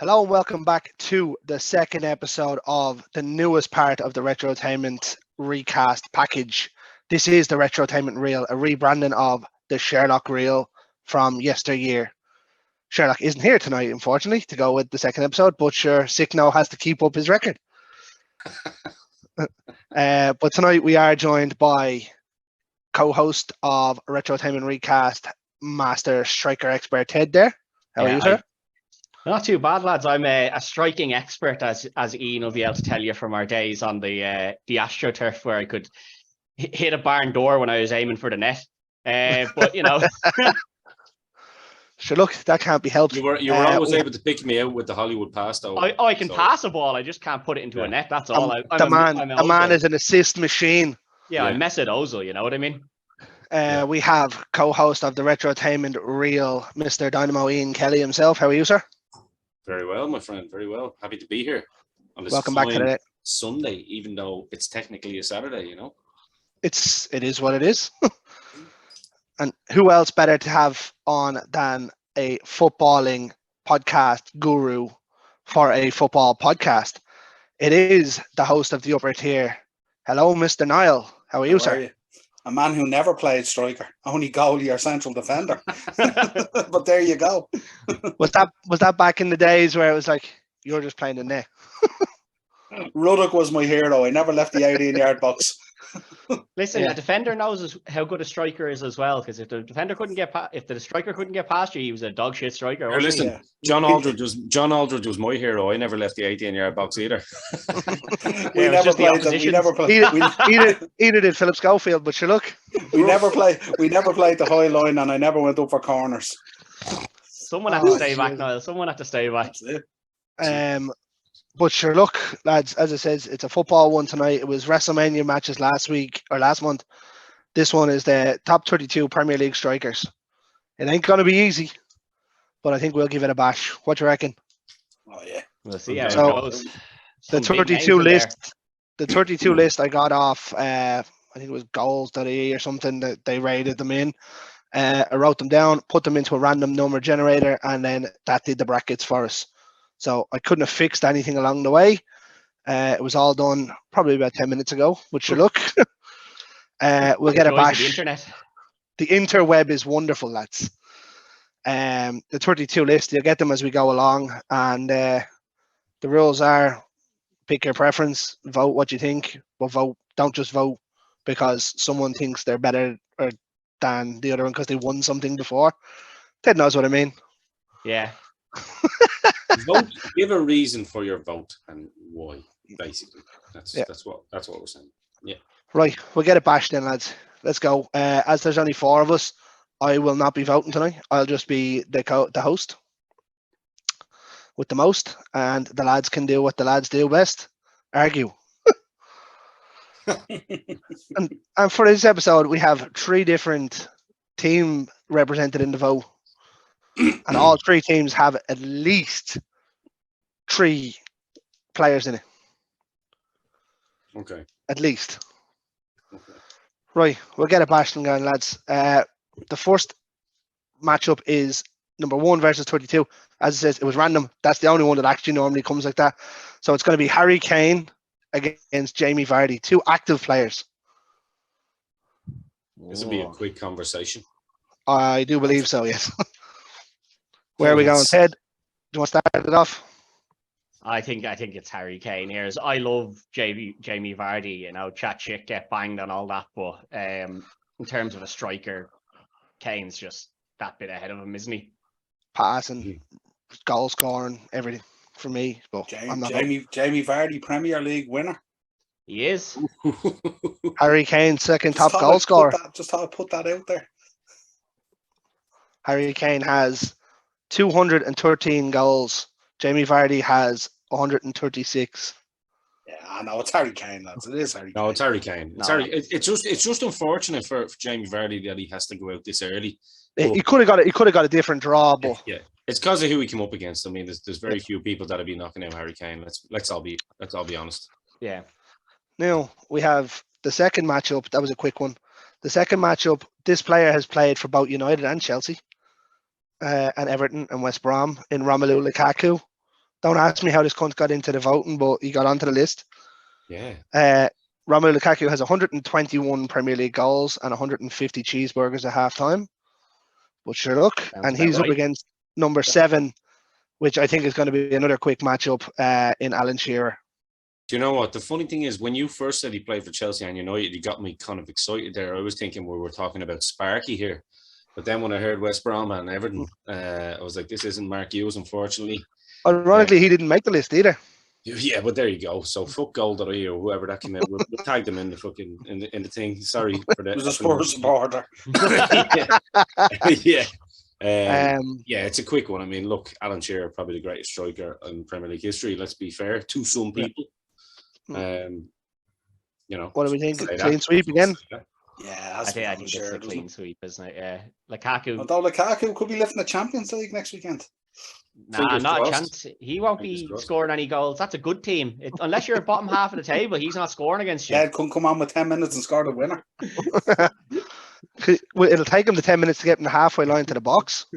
Hello and welcome back to the second episode of the newest part of the Retrotainment recast package. This is the Retrotainment Reel, a rebranding of the Sherlock Reel from yesteryear. Sherlock isn't here tonight, unfortunately, to go with the second episode, but sure, Sick Note has to keep up his record. But tonight we are joined by co-host of Retrotainment Recast, Master Striker Expert Ted there. How are you, sir? Not too bad, lads. I'm a striking expert, as Ian will be able to tell you from our days on the AstroTurf, where I could hit a barn door when I was aiming for the net. But you know, sure. Look, that can't be helped. You were always able to pick me out with the Hollywood pass, though. I can pass a ball. I just can't put it into a net. That's all. The man is an assist machine. Yeah, I'm Mesut Ozil. You know what I mean? We have co-host of the Retrotainment Reel, Mr. Dynamo Ian Kelly himself. How are you, sir? Very well, my friend. Very well. Happy to be here on this Welcome back to the Sunday, even though it's technically a Saturday. You know, it is what it is. And who else better to have on than a footballing podcast guru for a football podcast? It is the host of the Upper Tier. Hello, Mr. Niall. How are you, sir? A man who never played striker, only goalie or central defender. But there you go. Was that back in the days where it was like you're just playing the net? Ruddock was my hero. I never left the 18-yard box. Listen, a defender knows how good a striker is as well. Because if the defender if the striker couldn't get past you, he was a dog shit striker. Listen, Yeah. John Aldridge was my hero. I never left the 18-yard box either. We never played them. We never played. Either did Philip Schofield, but you look. We never played the high line, and I never went up for corners. Someone had to stay back, Niall. Someone had to stay back. That's it. But sure, look, lads, as I said, it's a football one tonight. It was WrestleMania matches last month. This one is the top 32 Premier League strikers. It ain't going to be easy, but I think we'll give it a bash. What do you reckon? Oh, yeah. We'll see how it So, goes. The 32 list I got off, I think it was goals.ie or something that they rated them in. I wrote them down, put them into a random number generator, and then that did the brackets for us. So I couldn't have fixed anything along the way. It was all done probably about 10 minutes ago, which you look. We'll get a bash. The internet. The interweb is wonderful, lads. The 32 list, you'll get them as we go along. And the rules are pick your preference, vote what you think, but vote. Don't just vote because someone thinks they're better than the other one because they won something before. Ted knows what I mean. Yeah. Vote. Give a reason for your vote and why. Basically, that's what we're saying. Yeah. Right, we'll get it bashed then, lads. Let's go. As there's only 4 of us, I will not be voting tonight. I'll just be the host with the most, and the lads can do what the lads do best: argue. and for this episode, we have 3 different teams represented in the vote. And all 3 teams have at least 3 players in it. Okay. At least. Okay. Right, we'll get it bashed and going, lads. The first matchup is number 1 versus 32. As it says, it was random. That's the only one that actually normally comes like that. So it's going to be Harry Kane against Jamie Vardy, 2 active players. This will be a quick conversation. I do believe so, yes. Where are we going, Ted? Do you want to start it off? I think it's Harry Kane here. I love Jamie Vardy, you know, chat shit, get banged and all that. But in terms of a striker, Kane's just that bit ahead of him, isn't he? Passing, goal scoring, everything for me. But Jamie Vardy, Premier League winner. He is. Harry Kane, second top goal scorer. Just thought I'd put that out there. Harry Kane has 213 goals. Jamie Vardy has 136. Yeah, I know it's Harry Kane, lads. It is Harry Kane. No, it's Harry Kane. It's just unfortunate for Jamie Vardy that he has to go out this early. He could have got a different draw, but yeah, it's because of who he came up against. I mean, there's very few people that have been knocking out Harry Kane. Let's all be honest. Yeah. Now we have the second matchup. That was a quick one. The second matchup, this player has played for both United and Chelsea, and Everton and West Brom in Romelu Lukaku. Don't ask me how this cunt got into the voting, but he got onto the list. Yeah. Romelu Lukaku has 121 Premier League goals and 150 cheeseburgers at halftime. But sure, look, Sounds and about he's up right. against number 7, which I think is going to be another quick matchup in Alan Shearer. Do you know what? The funny thing is, when you first said he played for Chelsea and United, you got me kind of excited there. I was thinking we were talking about Sparky here. But then when I heard West Brom and Everton, I was like, this isn't Mark Hughes, unfortunately. Ironically, he didn't make the list either. Yeah, but there you go. So fuck Gold.ie or whoever that came out. We'll tag them in the fucking in the thing. Sorry for that. It was a Spurs supporter. Yeah. Yeah, it's a quick one. I mean, look, Alan Shearer, probably the greatest striker in Premier League history. Let's be fair to some people. You know, What do we think? Clean sweep again? Yeah, I think it's a clean sweep, isn't it? Yeah, Lukaku. Although Lukaku could be lifting the Champions League next weekend. Nah, not a chance. He won't be scoring any goals. That's a good team. Unless you're bottom half of the table, he's not scoring against you. Yeah, couldn't come on with 10 minutes and score the winner. It'll take him the 10 minutes to get in the halfway line to the box.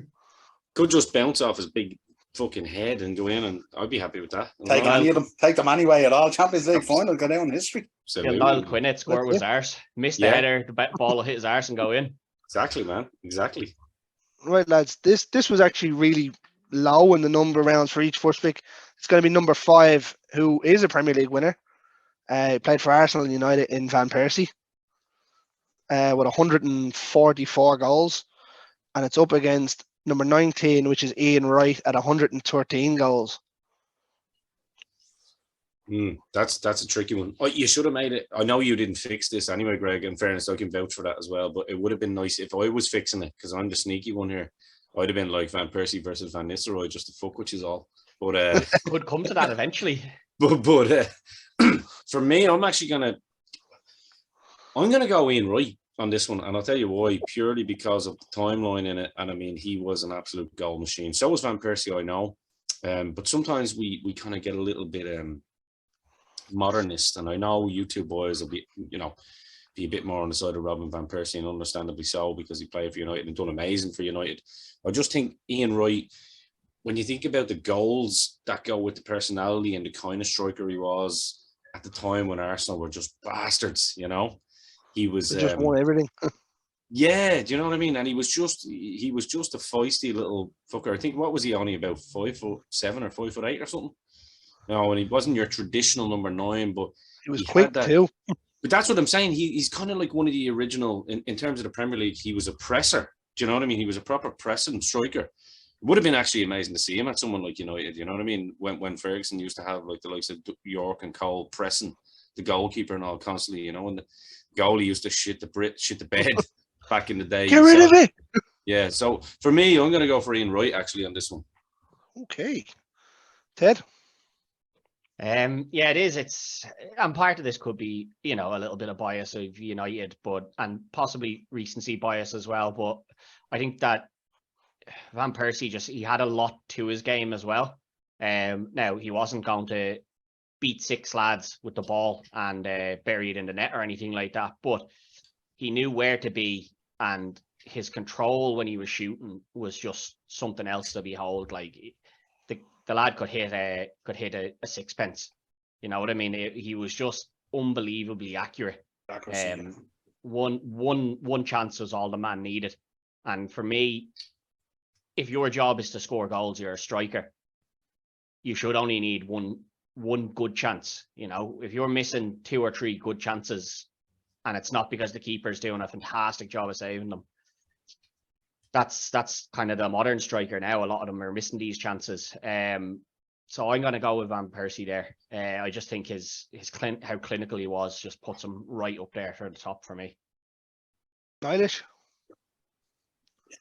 Could just bounce off his big fucking head and go in, and I'd be happy with that. Take any of them. Take them anyway at all. Champions League final, go down in history. Absolutely. Niall Quinnett score with his arse. Missed the header, the ball will hit his arse and go in. Exactly, man. Exactly. Right, lads. This was actually really low in the number of rounds for each first pick. It's going to be number 5, who is a Premier League winner. He played for Arsenal and United in Van Persie with 144 goals. And it's up against number 19, which is Ian Wright at 113 goals. That's a tricky one. Oh, you should have made it. I know you didn't fix this anyway, Greg. In fairness, I can vouch for that as well. But it would have been nice if I was fixing it, because I'm the sneaky one here. I'd have been like Van Persie versus Van Nistelrooy, just to fuck with you all. But could come to that eventually. But for me, I'm gonna go Ian Wright on this one, and I'll tell you why. Purely because of the timeline in it, and I mean, he was an absolute goal machine. So was Van Persie, I know. But sometimes we kind of get a little bit modernist, and I know you two boys will be a bit more on the side of Robin Van Persie, and understandably so, because he played for United and done amazing for United. I just think Ian Wright, when you think about the goals that go with the personality and the kind of striker he was at the time when Arsenal were just bastards, he was just won everything. Yeah, do you know what I mean? And he was just a feisty little fucker. I think, what was he only, about 5'7" or 5'8" or something? No, and he wasn't your traditional number 9, but he was quick too. But that's what I'm saying. He's kind of like one of the original, in terms of the Premier League, he was a presser. Do you know what I mean? He was a proper pressing striker. It would have been actually amazing to see him at someone like United. You know what I mean? When Ferguson used to have like the likes of York and Cole pressing the goalkeeper and all constantly, and the goalie used to shit the bed back in the day. Get rid of it. Yeah. So for me, I'm going to go for Ian Wright actually on this one. Okay, Ted. Yeah, it is. And part of this could be, a little bit of bias of United, and possibly recency bias as well. But I think that Van Persie he had a lot to his game as well. Now he wasn't going to beat 6 lads with the ball and bury it in the net or anything like that, but he knew where to be, and his control when he was shooting was just something else to behold. Like the lad could hit a sixpence. You know what I mean? He was just unbelievably accurate. One chance was all the man needed. And for me, if your job is to score goals, you're a striker. You should only need one good chance. If you're missing 2 or 3 good chances, and it's not because the keeper's doing a fantastic job of saving them, that's kind of the modern striker now. A lot of them are missing these chances. So I'm going to go with Van Persie there. I just think how clinical he was just puts him right up there for the top for me. Nialish.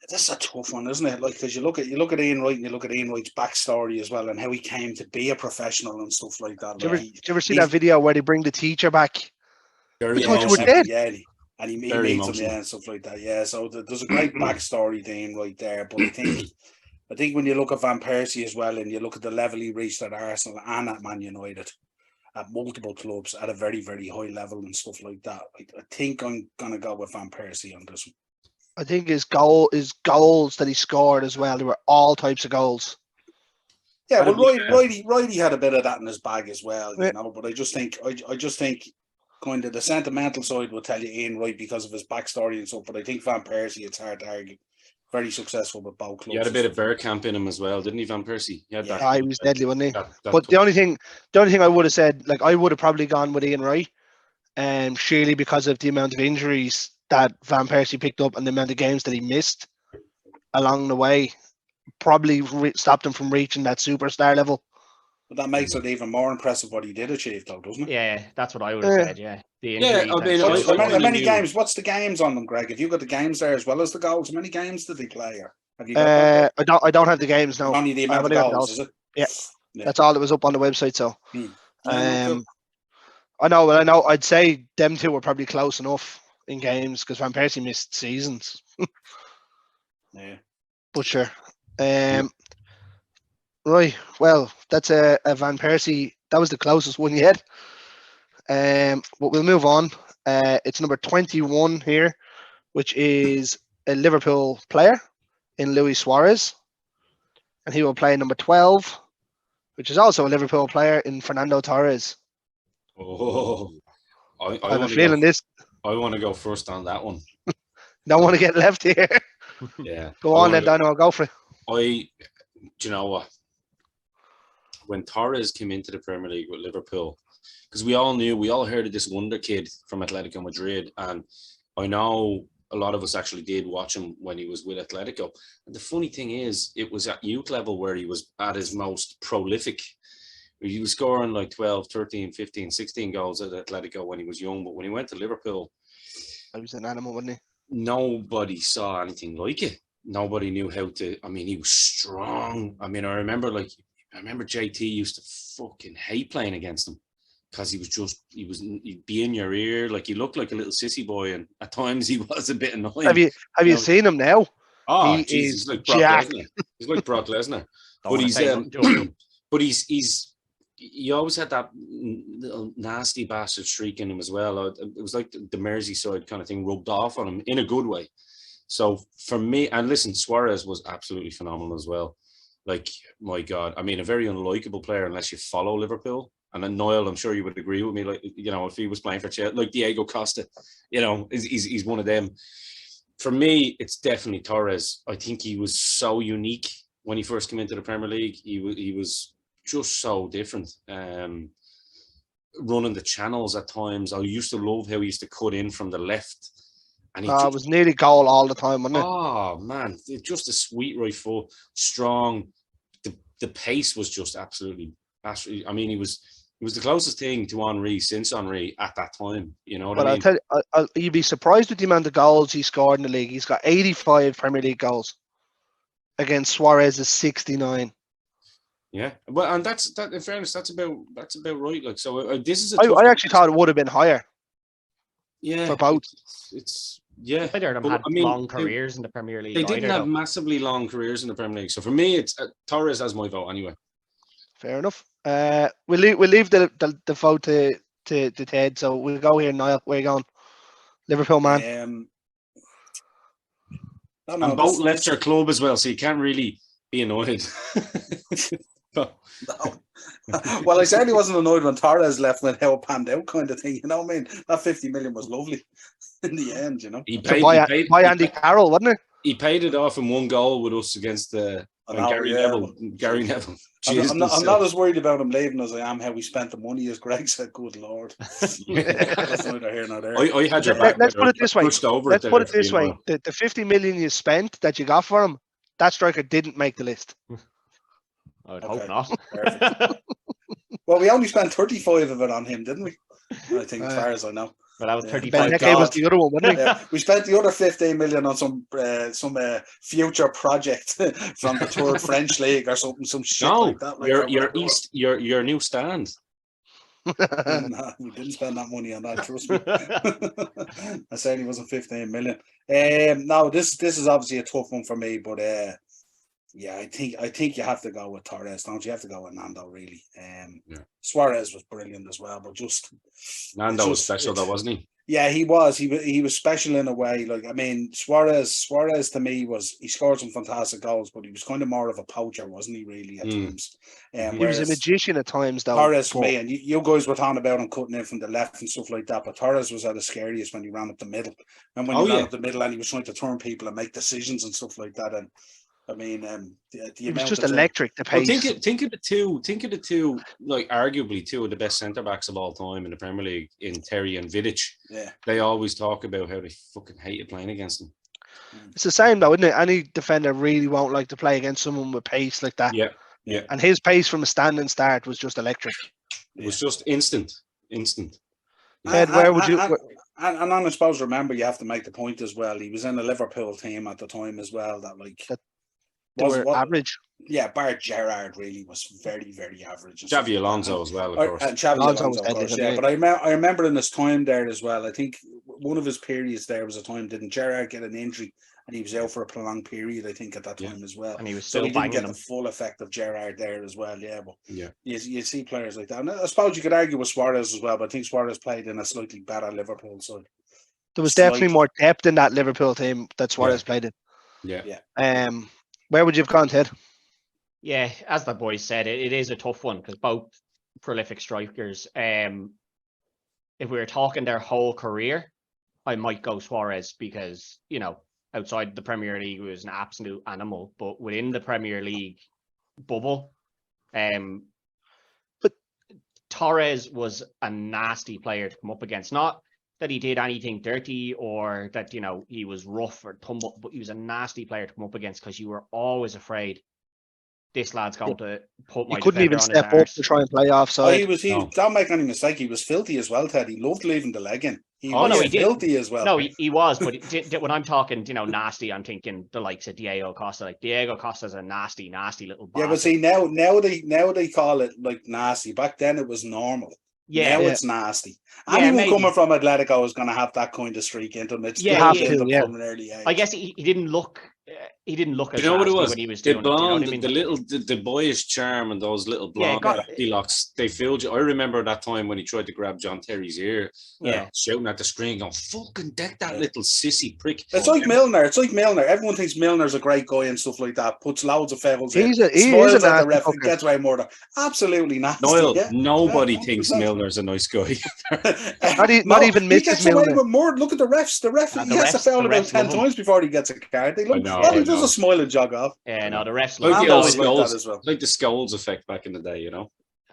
That's a tough one, isn't it? Like, because you look at Ian Wright and you look at Ian Wright's backstory as well, and how he came to be a professional and stuff like that. Did you ever see that video where they bring the teacher back? Very yeah, and he meets him, and stuff like that. Yeah, so there's a great backstory to Ian Wright there. But I think when you look at Van Persie as well, and you look at the level he reached at Arsenal and at Man United, at multiple clubs at a very, very high level and stuff like that, I think I'm gonna go with Van Persie on this one. I think his goals that he scored as well, they were all types of goals. Yeah, well, Riley had a bit of that in his bag as well, you Yeah. know. But I just think kind of the sentimental side will tell you Ian Wright because of his backstory and stuff. But I think Van Persie, it's hard to argue, very successful with both clubs. He had a bit of Bergkamp in him as well, didn't he, Van Persie? He had Yeah. that. He was deadly, wasn't he? that But the only thing I would have said, like, I would have probably gone with Ian Wright, surely because of the amount of injuries that Van Persie picked up and the amount of games that he missed along the way, probably stopped him from reaching that superstar level. But that makes it even more impressive what he did achieve, though, doesn't it? Yeah, that's what I would have said. Yeah, the injuries. I mean, How many games? What's the games on them, Greg? Have you got the games there as well as the goals? How many games did they play? Or have you got that? I don't have the games now. Only the amount of goals, is it? Yeah. That's all that was up on the website. So, Cool. I know. I'd say them two were probably close enough in games because Van Persie missed seasons. Yeah. But sure. Right. Well, that's a Van Persie. That was the closest one yet. But we'll move on. It's number 21 here, which is a Liverpool player in Luis Suarez. And he will play number 12, which is also a Liverpool player in Fernando Torres. Oh, I have a feeling this. I want to go first on that one. Don't want to get left here. Yeah. Go on then, Dino. Go for it. Do you know what? When Torres came into the Premier League with Liverpool, because we all heard of this wonder kid from Atletico Madrid, and I know a lot of us actually did watch him when he was with Atletico. And the funny thing is, it was at youth level where he was at his most prolific. He was scoring like 12, 13, 15, 16 goals at Atletico when he was young, but when he went to Liverpool, he was an animal, wasn't he? Nobody saw anything like it. Nobody knew how to. I mean, he was strong. I mean, I remember JT used to fucking hate playing against him because he'd be in your ear. Like, he looked like a little sissy boy, and at times he was a bit annoying. Have you seen him now? Oh, he's like Brock Lesnar. He's like Brock Lesnar. But he always had that little nasty bastard streak in him as well. It was like the Merseyside kind of thing rubbed off on him in a good way. So for me, and listen, Suarez was absolutely phenomenal as well. Like, my God, I mean, a very unlikable player unless you follow Liverpool. And then Niall, I'm sure you would agree with me. Like, you know, if he was playing for Chelsea, like Diego Costa, you know, he's one of them. For me, it's definitely Torres. I think he was so unique when he first came into the Premier League. He was just so different. Running the channels at times. I used to love how he used to cut in from the left. And it was nearly goal all the time, wasn't it? Oh, man. Just a sweet right foot. Strong. The pace was just absolutely. I mean, he was the closest thing to Henry since Henry at that time. You know what I mean? I'll tell you, you'd be surprised with the amount of goals he scored in the league. He's got 85 Premier League goals against Suarez's 69. Yeah, well, and that's in fairness, that's about right. Like, so this is. I actually thought it would have been higher. Yeah, for both. It's yeah. Neither of them had long careers in the Premier League. They didn't have massively long careers in the Premier League. So for me, it's Torres as my vote anyway. Fair enough. We'll leave the vote to Ted. So we'll go here, Niall. Where you going? Liverpool man. And both left your club as well, so you can't really be annoyed. No. Well, I certainly wasn't annoyed when Torres left when how it panned out, kind of thing. You know what I mean? That 50 million was lovely in the end, you know. He paid Andy Carroll, wasn't it? He paid it off in one goal with us against Gary Neville. Gary Neville. I'm not as worried about him leaving as I am how we spent the money, as Greg said. Good Lord. That's neither here nor there. I had your back. Let's put it this way. The 50 million you spent that you got for him, that striker didn't make the list. I would hope not. Well, we only spent 35 of it on him, didn't we? I think, as far as I know. But that was 35. Ben was the other one, wasn't he? Yeah. We spent the other 15 million on some future project from the third French league or something, some shit like that. Like your new stand. No, we didn't spend that money on that, trust me. I certainly wasn't 15 million. No, this is obviously a tough one for me, but Yeah, I think you have to go with Torres, don't you? You have to go with Nando, really. Suarez was brilliant as well, but just Nando was special, though, wasn't he? Yeah, he was. He was special in a way. Like, I mean, Suarez to me he scored some fantastic goals, but he was kind of more of a poacher, wasn't he? Really, at times. He was a magician at times, though. Torres, for me, and you guys were talking about him cutting in from the left and stuff like that. But Torres was at the scariest when he ran up the middle, and when he ran up the middle, and he was trying to turn people and make decisions and stuff like that. And I mean, it was just electric. The pace. Well, think of the two, like arguably two of the best centre backs of all time in the Premier League, in Terry and Vidic. Yeah, they always talk about how they fucking hated playing against them. It's the same though, isn't it? Any defender really won't like to play against someone with pace like that. Yeah. And his pace from a standing start was just electric. It was just instant. Ted, where would you? And I suppose remember you have to make the point as well. He was in a Liverpool team at the time as well. They were average. Yeah, Bart Gerrard really was very, very average. Xavi Alonso as well, of course. And Xavi Alonso, of course, yeah. But I remember in his time there as well, I think one of his periods there was a time, didn't Gerrard get an injury and he was out for a prolonged period, I think, at that time as well. And he was still he didn't get the full effect of Gerrard there as well, But you see players like that. And I suppose you could argue with Suarez as well, but I think Suarez played in a slightly better Liverpool side. There was definitely more depth in that Liverpool team that Suarez played in. Yeah. Where would you have gone, Ted? Yeah, as the boys said, it is a tough one because both prolific strikers. If we were talking their whole career, I might go Suarez because, outside the Premier League, he was an absolute animal. But within the Premier League bubble, but Torres was a nasty player to come up against. Not that he did anything dirty or that, he was rough or tumble, but he was a nasty player to come up against because you were always afraid this lad's going to put my defender on his arse. He couldn't even step up to try and play offside. Don't make any mistake, he was filthy as well, Ted. He loved leaving the leg in. He was filthy as well. No, he was, but when I'm talking, nasty, I'm thinking the likes of Diego Costa. Like, Diego Costa's a nasty, nasty little bastard. Yeah, but see, now they call it like nasty. Back then it was normal. Now it's nasty. Anyone coming from Atletico is going to have that kind of streak into them. It's from an early age. I guess he didn't look. He didn't look as what it was when he was doing the boyish charm and those little blonde locks. They filled you. I remember that time when he tried to grab John Terry's ear, shouting at the screen, going, "Fucking deck that little sissy prick." It's like Milner. Everyone thinks Milner's a great guy and stuff like that. Puts loads of fouls in. He is a ref and gets away more than absolutely nasty. Niall, nobody thinks Milner's a nice guy. not even Mrs. He gets Milner. away with more. Look at the refs. The ref he has to foul about 10 times before he gets a card. They look. All he does is smile and jog off. Yeah, no, the refs like look like the Scholes effect back in the day,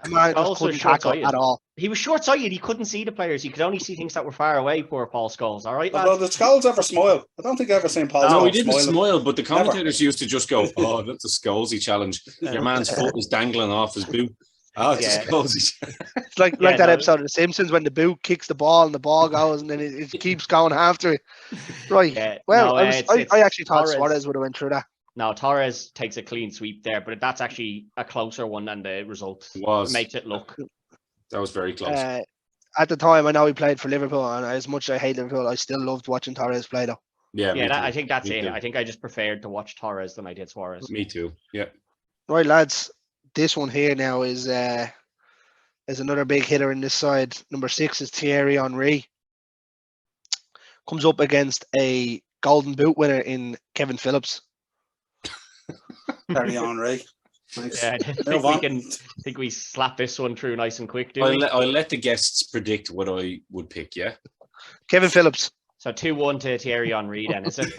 Man, also short-sighted at all. He was short-sighted. He couldn't see the players. He could only see things that were far away. Poor Paul Scholes. All right, well, did Scholes ever smile? I don't think I ever seen Paul. No, he didn't smile. But the commentators used to just go, "Oh, that's a Scholesy challenge. Your man's foot is dangling off his boot." Oh, it's a Scholesy. It's like that episode of The Simpsons when the boot kicks the ball and the ball goes and then it keeps going after it. Right. Yeah, I actually thought Suarez would have went through that. No, Torres takes a clean sweep there, but that's actually a closer one than the result makes it look. That was very close. At the time, I know he played for Liverpool, and as much as I hate Liverpool, I still loved watching Torres play, though. Yeah, I think that's it. Too. I think I just preferred to watch Torres than I did Suarez. Me too. Yeah. Right, lads. This one here now is another big hitter in this side. Number 6 is Thierry Henry. Comes up against a Golden Boot winner in Kevin Phillips. Thierry Henry. Nice. Yeah, I think we slap this one through nice and quick. I'll let the guests predict what I would pick. Yeah, Kevin Phillips. So 2-1 to Thierry Henry. Then is it?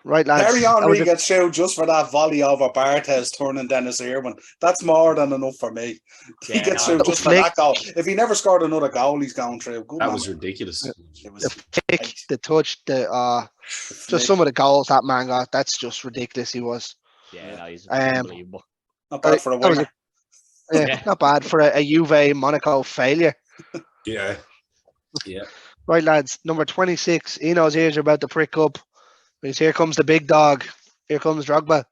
Right, lads. Thierry Henry gets showed just for that volley over Barthez turning Dennis Irwin. That's more than enough for me. He gets showed just for that goal. If he never scored another goal, he's going through. That was ridiculous. The flick, the touch, just some of the goals that man got. That's just ridiculous. He was. Yeah, no, he's unbelievable. Not bad for a winner. Not bad for a Juve Monaco failure. Yeah. Right, lads. Number 26. Eno's ears are about to prick up. Because here comes the big dog. Here comes Drogba.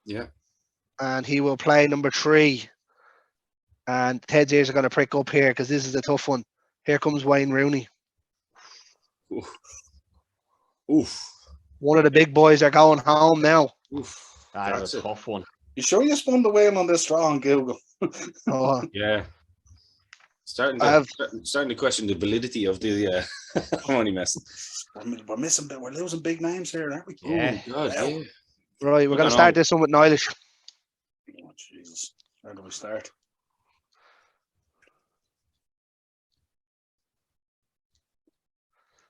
Yeah. And he will play number 3. And Ted's ears are going to prick up here because this is a tough one. Here comes Wayne Rooney. Oof. One of the big boys are going home now. Oof, That's a tough one. You sure you spun the wheel on this strong, Google? Oh, yeah. Starting to question the validity of the. I'm only messing. We're missing. We're losing big names here, aren't we? Yeah. Oh God, yeah. right, we're going to start this one with Nialish. Oh, Jesus. Where do we start?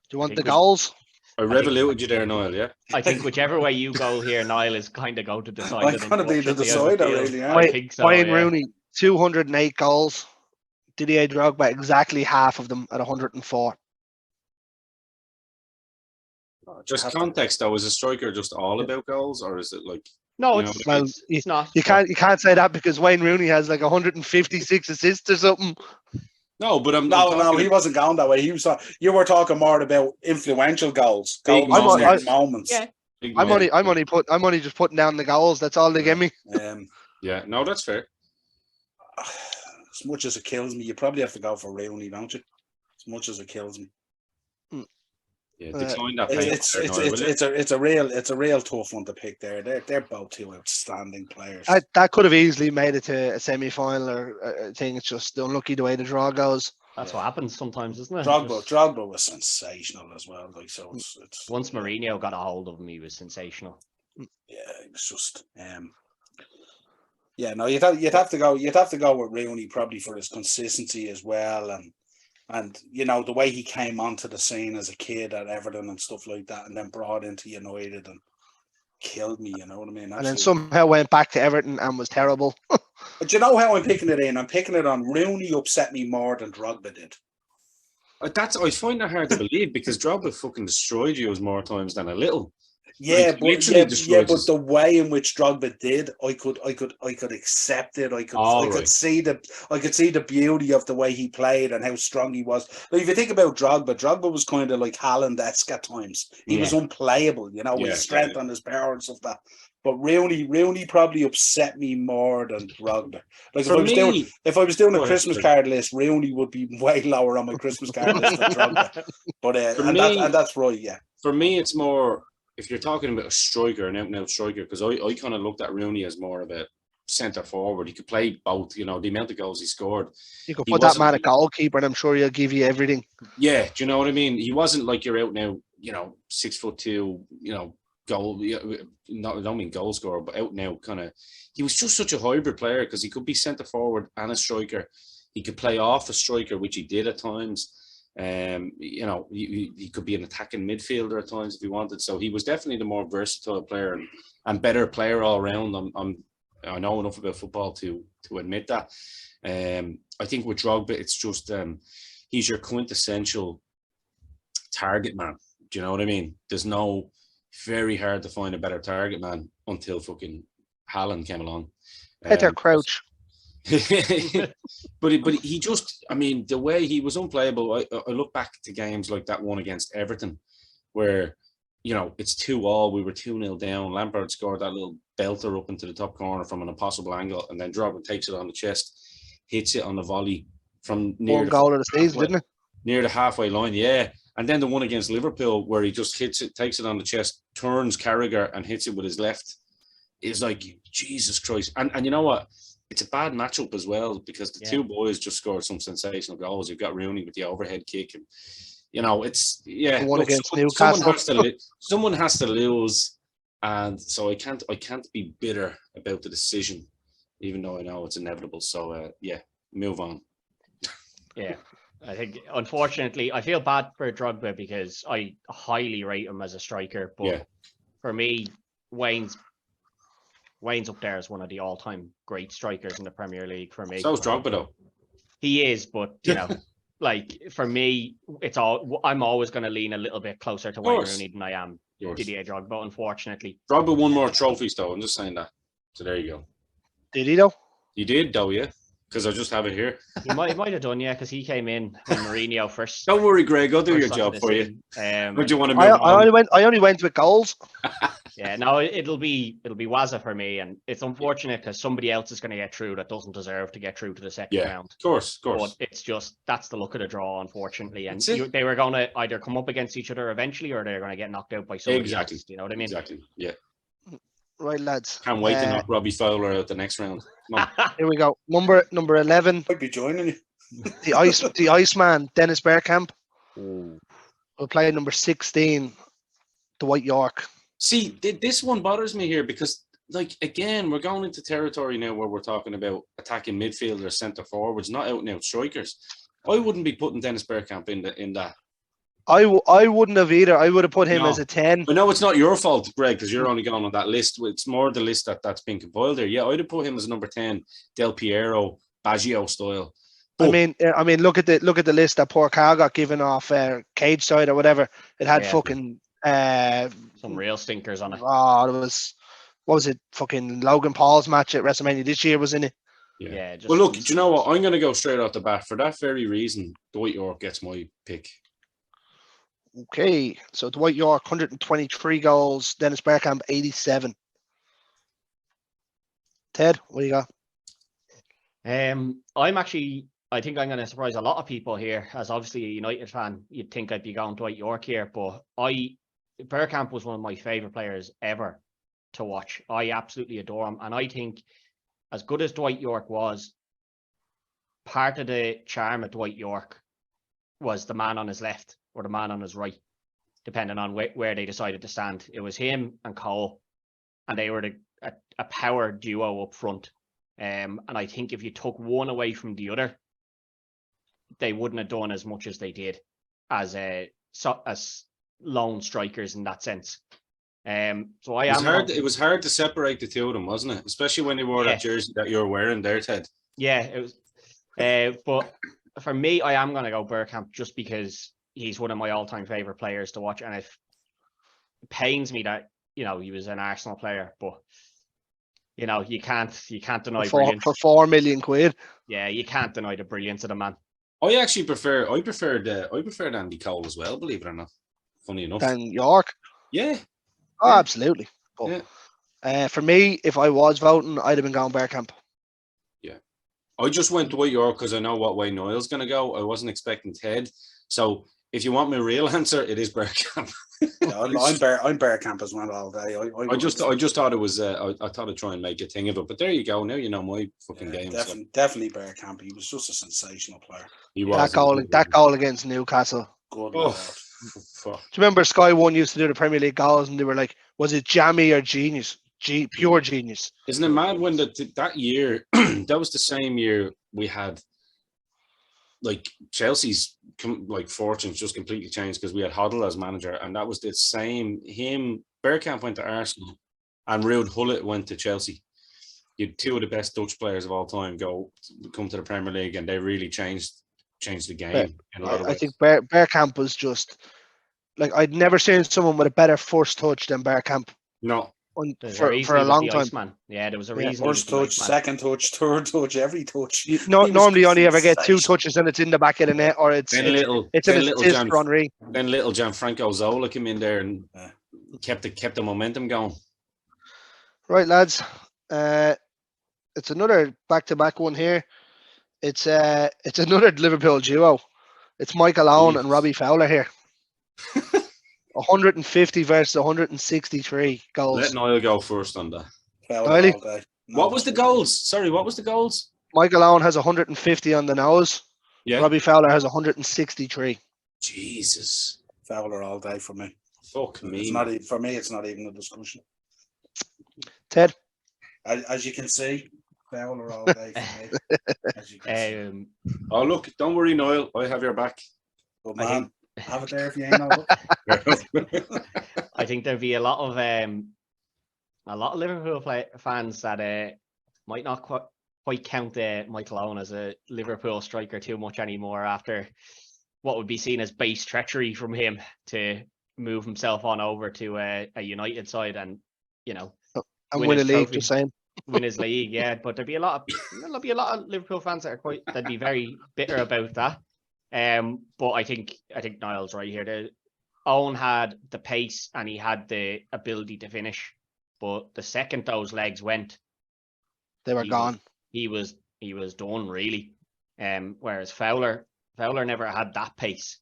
Do you want the goals? I revoluted you there, Niall, yeah? I think whichever way you go here, Niall is kind of going to decide. I'm going to be the decider, really. I think so. Wayne Rooney, 208 goals. Didier Drogba, exactly half of them at 104. Just context, though. Is a striker just all about goals, or is it like? No, it's not. You can't say that because Wayne Rooney has like 156 assists or something. No, but no, he wasn't going that way. You were talking more about influential goals, moments. Yeah. I'm only just putting down the goals. That's all they give me. Yeah, no, that's fair. As much as it kills me, you probably have to go for Rooney, don't you? As much as it kills me. Yeah, decline that. It's a real tough one to pick there. They're both two outstanding players. That could have easily made it to a semi-final or a thing. It's just unlucky the way the draw goes. That's what happens sometimes, isn't it? Drogba was sensational as well. Like so, it's once Mourinho got a hold of him, he was sensational. Yeah, it was just. Yeah, no, you'd have to go with Rooney probably for his consistency as well, and you know the way he came onto the scene as a kid at Everton and stuff like that, and then brought into United and killed me. You know what I mean? Absolutely. And then somehow went back to Everton and was terrible. But you know how I'm picking it in? I'm picking it on Rooney upset me more than Drogba did. I find that hard to believe because Drogba fucking destroyed you as more times than a little. Yeah, but the way in which Drogba did, I could accept it. I could see the beauty of the way he played and how strong he was. Like if you think about Drogba was kind of like Haaland-esque at times. He was unplayable, you know, with his strength and his power and stuff like that. But Rooney probably upset me more than Drogba. Like if I was doing a Christmas card list, Rooney would be way lower on my Christmas card list than Drogba. But that's right, yeah. For me, it's more. If you're talking about a striker, an out-and-out striker, because I kind of looked at Rooney as more of a centre forward. He could play both, you know, the amount of goals he scored. You could put that man at goalkeeper and I'm sure he'll give you everything. Yeah, do you know what I mean? He wasn't like your out-and-out, you know, 6'2", you know, goal. I don't mean goal scorer, but out-and-out kind of. He was just such a hybrid player because he could be centre forward and a striker. He could play off a striker, which he did at times. You know, he could be an attacking midfielder at times if he wanted. So he was definitely the more versatile player and better player all around. I know enough about football to admit that. I think with Drogba, it's just he's your quintessential target man. Do you know what I mean? There's very hard to find a better target man until fucking Haaland came along. Peter Crouch. but he just, I mean, the way he was unplayable. I look back to games like that one against Everton where, you know, it's 2-2, we were 2-0 down. Lampard scored that little belter up into the top corner from an impossible angle, and then Drogba takes it on the chest, hits it on the volley from near one goal of the season, didn't it? Near the halfway line, yeah. And then the one against Liverpool where he just hits it, takes it on the chest, turns Carragher and hits it with his left. Is like, Jesus Christ. And you know what? It's a bad matchup as well because the two boys just scored some sensational goals. You've got Rooney with the overhead kick, and you know it's one against Newcastle. Someone has to lose, and so I can't be bitter about the decision, even though I know it's inevitable. So move on. Yeah, I think unfortunately I feel bad for Drogba because I highly rate him as a striker, but for me, Wayne's up there as one of the all-time great strikers in the Premier League for me. So is Drogba though. He is, but you know, like for me, I'm always going to lean a little bit closer to Wayne Rooney than I am Didier Drogba. Unfortunately, Drogba won more trophies though. I'm just saying that. So there you go. Did he though? He did though, yeah. Because I just have it here. He might have done, because he came in when Mourinho first. Don't worry, Greg. I'll do your job for you. Would you want to move on? I only went with goals. Yeah, no, it'll be Wazza for me, and it's unfortunate because somebody else is going to get through that doesn't deserve to get through to the second round. Of course. But it's just that's the look of the draw, unfortunately. And That's it. they were going to either come up against each other eventually, or they're going to get knocked out by somebody else. You know what I mean? Exactly. Yeah. Right, lads. Can't wait to knock Robbie Fowler out the next round. Come on. Here we go. Number 11. I'd be joining you. The Iceman, Dennis Bergkamp. Ooh. We'll play number 16, Dwight York. See, this one bothers me here because, like, again, we're going into territory now where we're talking about attacking midfielders, centre forwards, not out and out strikers. I wouldn't be putting Dennis Bergkamp in that. I wouldn't have either. I would have put him as a 10. I know it's not your fault, Greg, because you're only going on that list. It's more the list that's been compiled there. Yeah, I'd have put him as a number 10, Del Piero, Baggio style. I mean, look at the list that poor Carl got given off Cage Side or whatever. It had fucking some real stinkers on it. Oh, what was it? Fucking Logan Paul's match at WrestleMania this year was in it. Yeah. Well, look, do you know what? I'm going to go straight off the bat. For that very reason, Dwight York gets my pick. Okay, so Dwight York, 123 goals. Dennis Bergkamp, 87. Ted, what do you got? I think I'm going to surprise a lot of people here. As obviously a United fan, you'd think I'd be going Dwight York here, but Bergkamp was one of my favourite players ever to watch. I absolutely adore him, and I think as good as Dwight York was, part of the charm of Dwight York was the man on his left or the man on his right, depending on where they decided to stand. It was him and Cole, and they were a power duo up front. And I think if you took one away from the other, they wouldn't have done as much as they did as lone strikers in that sense. It was hard to separate the two of them, wasn't it? Especially when they wore that jersey that you're wearing there, Ted. Yeah, it was. But for me, I am going to go Bergkamp just because he's one of my all-time favorite players to watch, and it pains me that he was an Arsenal player, but you can't deny brilliance for £4 million. Yeah, you can't deny the brilliance of the man. I actually preferred Andy Cole as well, believe it or not. Funny enough. Than York. Yeah. Oh, absolutely. But, for me, if I was voting, I'd have been going Bergkamp. Yeah. I just went Dwight York because I know what way Niall's going to go. I wasn't expecting Ted. So if you want my real answer, it is Bergkamp. I'm Bergkamp as well all day. I just thought it was. I thought I'd try and make a thing of it. But there you go. Now you know my fucking game. Definitely Bergkamp. He was just a sensational player. He was. That goal against Newcastle. Good. Do you remember Sky One used to do the Premier League goals, and they were like, was it jammy or genius? Pure genius. Isn't it mad when that year, that was the same year we had, like, Chelsea's fortunes just completely changed because we had Hoddle as manager, and that was the same. Bergkamp went to Arsenal, and Ruud Gullit went to Chelsea. You had two of the best Dutch players of all time come to the Premier League, and they really changed the game. I think Bergkamp was just like, I'd never seen someone with a better first touch than Bergkamp. No. For a long time. Iceman. Yeah, there was a reason. First touch, second touch, third touch, every touch. Normally you only ever get two touches and it's in the back of the net, or it's an assist for Henry. Then little Gianfranco Zola came in there and kept the momentum going. Right, lads. It's another back-to-back one here. It's another Liverpool duo. It's Michael Owen and Robbie Fowler here. 150 versus 163 goals. Let Niall go first on that. Really? What was the goals? Sorry, what was the goals? Michael Owen has 150 on the nose. Yeah. Robbie Fowler has 163. Jesus. Fowler all day for me. Fuck me. It's not even a discussion. Ted? As you can see, Fowler all day for me. As you can see. Oh, look, don't worry, Niall. I have your back. Good man. Have it there if you ain't know. I think there'd be a lot of Liverpool fans that might not quite count Michael Owen as a Liverpool striker too much anymore after what would be seen as base treachery from him to move himself on over to a United side and win a league. Just saying. Win his league, yeah. But there'll be a lot of Liverpool fans that'd be very bitter about that. But I think Niall's right here. Owen had the pace and he had the ability to finish, but the second those legs went, they were gone. He was done really. Whereas Fowler never had that pace,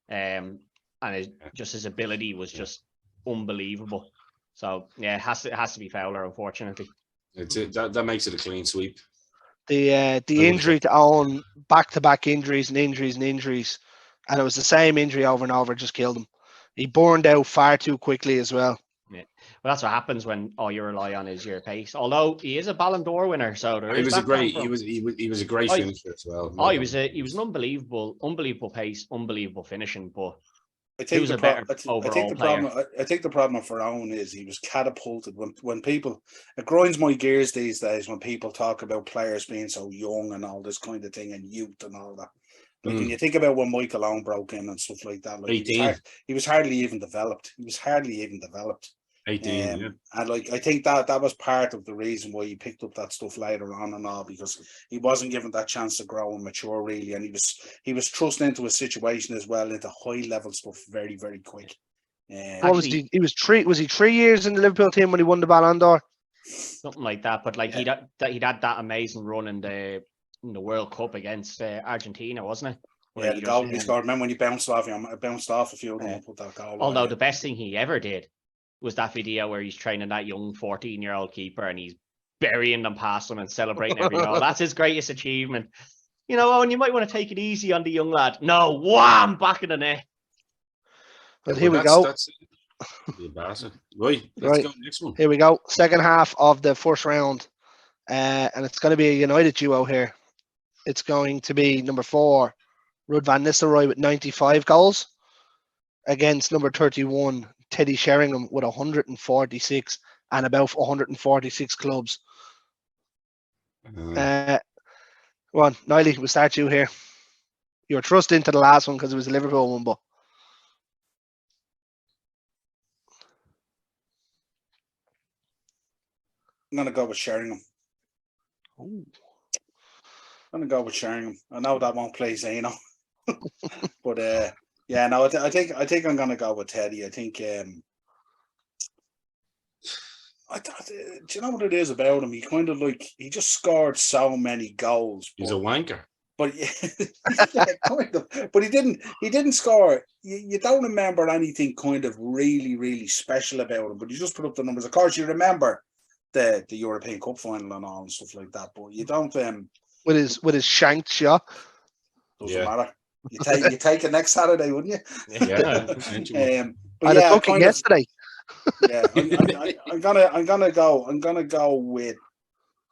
and his ability was just unbelievable. So yeah, it has to be Fowler, unfortunately. That makes it a clean sweep. The injury to Owen, back-to-back injuries, and it was the same injury over and over, just killed him. He burned out far too quickly as well. Yeah, well, that's what happens when all you rely on is your pace. Although he is a Ballon d'Or winner, so he was a great finisher as well. Oh, he was an unbelievable pace, unbelievable finishing, but I think the problem for Owen is he was catapulted when people, it grinds my gears these days when people talk about players being so young and all this kind of thing and youth and all that. Like when you think about when Michael Owen broke in and stuff like that, like he was hardly even developed. 18, yeah. And like I think that was part of the reason why he picked up that stuff later on and all, because he wasn't given that chance to grow and mature really, and he was thrust into a situation as well, into high level stuff very, very quick. What was he? Was he 3 years in the Liverpool team when he won the Ballon d'Or? Something like that. But like he'd had that amazing run in the World Cup against Argentina, wasn't it? Yeah, the goal he scored. Remember when he bounced off a few of them and put that goal. Although the best thing he ever did was that video where he's training that young 14-year-old keeper and he's burying them past him and celebrating every goal. That's his greatest achievement. You know, and you might want to take it easy on the young lad. No, wham, back in the net. But here we go. Right, let's go next one. Here we go. Second half of the first round. And it's going to be a United duo here. It's going to be number 4, Ruud van Nistelrooy with 95 goals against number 31, Teddy Sheringham with 146 and about 146 clubs. Go on, Niall, we'll start you here. You were thrust into the last one because it was a Liverpool one, but I'm going to go with Sheringham. Ooh. I'm going to go with Sheringham. I know that won't play Zeno. But yeah, no, I think I'm going to go with Teddy. I think do you know what it is about him? He kind of he just scored so many goals. He's a wanker. But yeah, kind of. But he didn't score. You don't remember anything kind of really, really special about him. But you just put up the numbers. Of course, you remember the European Cup final and all and stuff like that. But you don't with his shanked shot. Doesn't matter. You take it next Saturday, wouldn't you? Yeah. But I took it yesterday. Yeah, I'm gonna go with